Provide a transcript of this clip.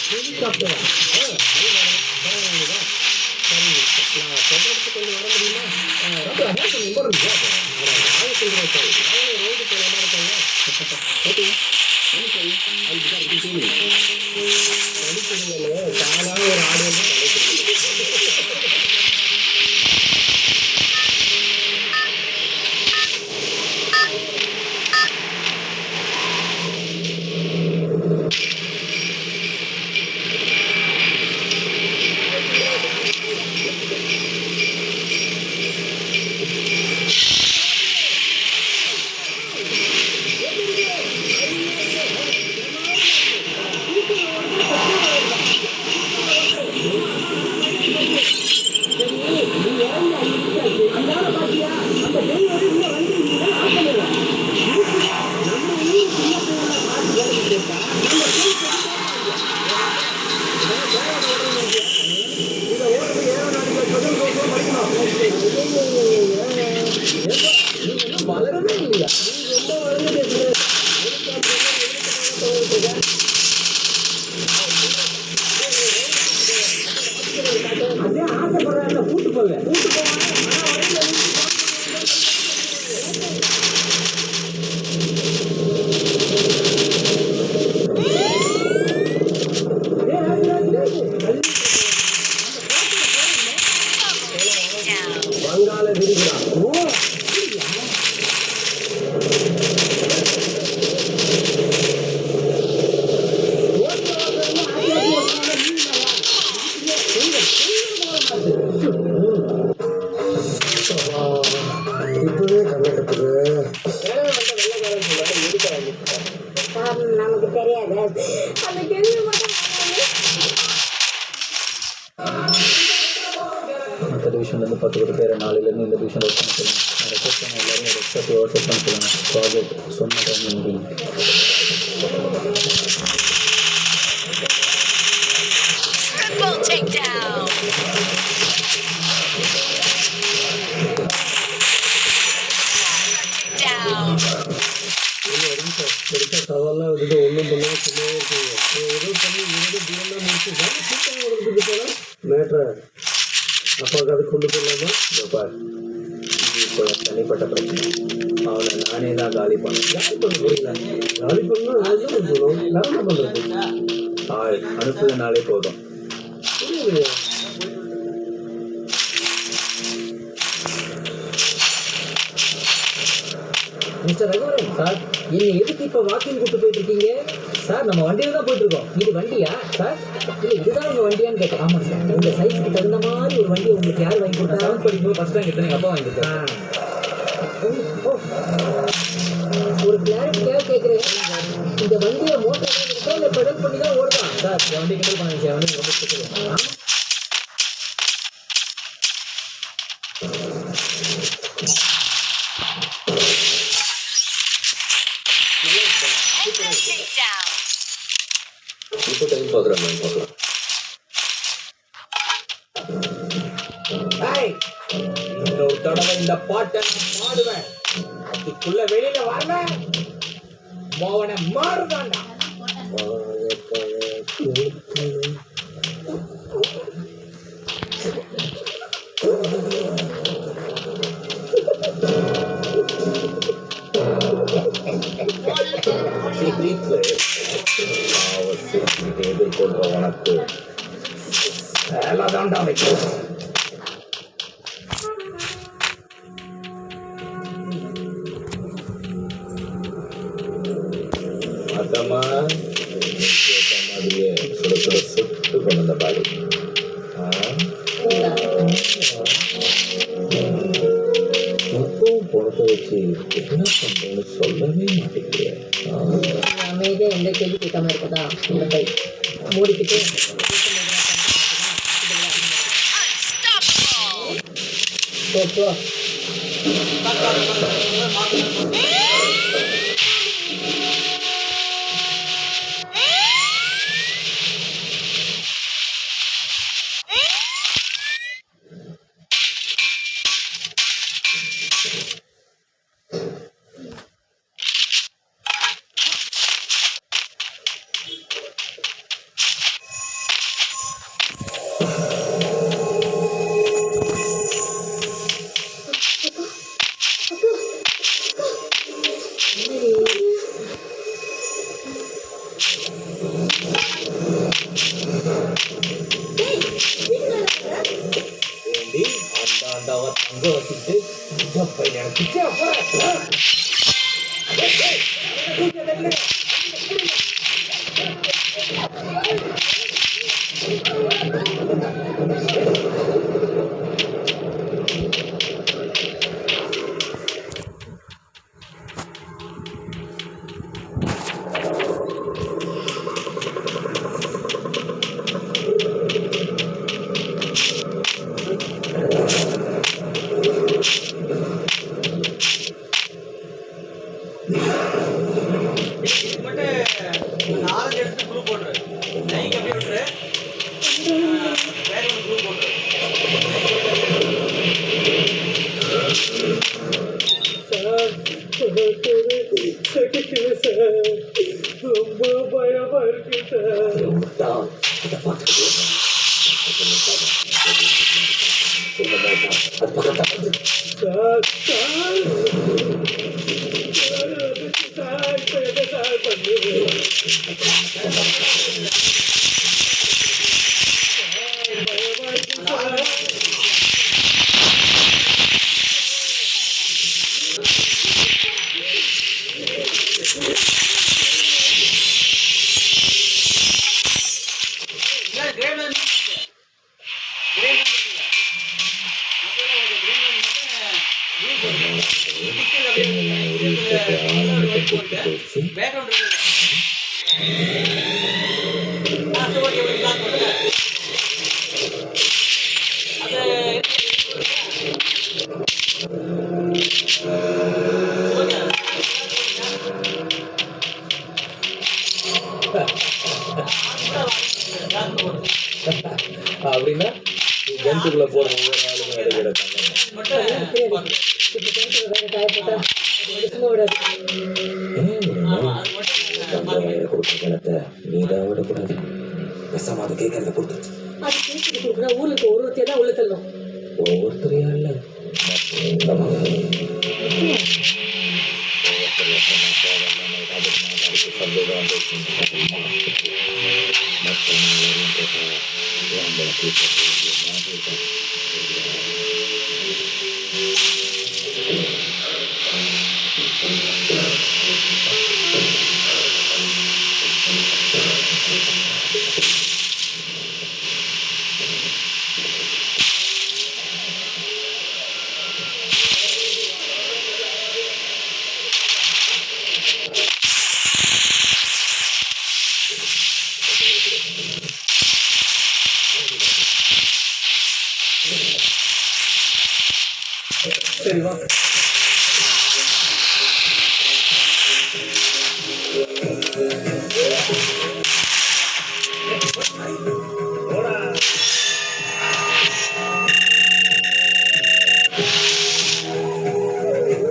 ஹெலிகாப்டரா? சொல்றதுக்கு கொஞ்சம் வர முடியுமா? ரொம்ப இம்பார்ட்டன்ட் ரோடு போலாமா இருக்காங்க. ஓகே தானாக ஒரு ஆடு வந்து வளரவே இல்லையா? ரொம்ப வளர்ந்து அதே ஆசைப்படுறாங்க. கூட்டு போவேன் கூட்டு போவாங்க. வங்காள விரிகுடா. இப்பவே கண்ணை கட்டுது. நமக்கு தெரியாது. அந்த கேள்வி மட்டும் மற்ற டிவிஷன்லேருந்து 10 பேர் நாளையிலேருந்து இந்த டிவிஷன் ஒர்க் பண்ண சொல்லுங்கள். ரெக்வஸ்ட் பண்ண எல்லாரும் ஒரு எக்ஸ்ட்ரா 2 hours ஒர்க் பண்ண சொல்லுங்கள். ப்ராஜெக்ட் சொன்ன டைம் முடியும். பெருசாக சவாலாக விட்டுட்டு ஒன்றும் பண்ணால் சொல்லவே இருக்கீங்க. ஏதோ பண்ணி தூரமாக முடிச்சு சூப்பராக கொடுத்துட்டு போனால் மேட்ரை அப்பாவுக்கு அது கொண்டு போயிடலாமா? இப்போ தனிப்பட்ட பிரச்சனை. அவனை நானே தான் காலி பண்ணேன். காலி பண்ணால் அதுதான் போதும். நான் என்ன பண்ணுறது? ஆள் அனுப்புறதுனாலே போதும். புரியுது. மிஸ்டர் ரகுவரன் சார், நீங்க எதுக்கு இப்போ வாக்கிங் கூட்டு போயிட்டு இருக்கீங்க? சார் நம்ம வண்டியில தான் போயிட்டு இருக்கோம். இது வண்டியா சார்? இல்லை இதுதான் உங்க வண்டியான்னு கேட்டேன். ஆமாம் சார், உங்க சைஸ்க்கு தகுந்த மாதிரி ஒரு வண்டி உங்களுக்கு யார் வாங்கி கொடுத்தா? 7th படிக்கும்போது ஃபர்ஸ்ட் ரேங்க் எடுத்தேன். எங்கள் அப்பா வாங்கி கொடுத்தாங்க. ஒரு கிளாரிட்டியாக கேட்குறேன். இந்த வண்டியை மோட்டர் இருக்கா இல்லை பெடல் பண்ணி தான் ஓடுதான்? சார் இந்த வண்டி கிண்டல் பண்ணாங்க சார். வண்டி ரொம்ப ஸ்பெஷல். இப்போ டைம் பார்க்குறேன் நான் பார்க்கலாம். இன்னொரு தடவை இந்த பாட்டை பாடுவேன். அதுக்குள்ள வெளியில வரல மோவனை மாறுதாண்டா. எதிர்கொள்ற உனக்கு வேலைதாண்டா வைக்கும். அதமா கேட்ட மாதிரியே சுட சுட சுட்டு கொண்டு வந்த பாடி மொத்தம் பணத்தை வச்சு என்ன பண்றேன்னு சொல்லவே மாட்டேங்கிறேன். அமைதியா எந்த கேள்வி கேட்காம இருக்கதா இந்த கை மூடிக்கிட்டு போ. வச்சுட்டு பிச்சை அப்புறம் ரொம்ப பயமா இருக்கு சார். அப்படின்னா ஜந்துக்குள்ள போற ஒவ்வொரு ஆளுமே நீதான் விடக்கூடாது. பேசாம அதை கேட்கறத கொடுத்துருச்சு. அது கேட்கறது கொடுக்குறா ஊருக்கு ஒருத்தையா தான் உள்ள தள்ளும். ஒவ்வொருத்தரையா இல்ல சரி வா.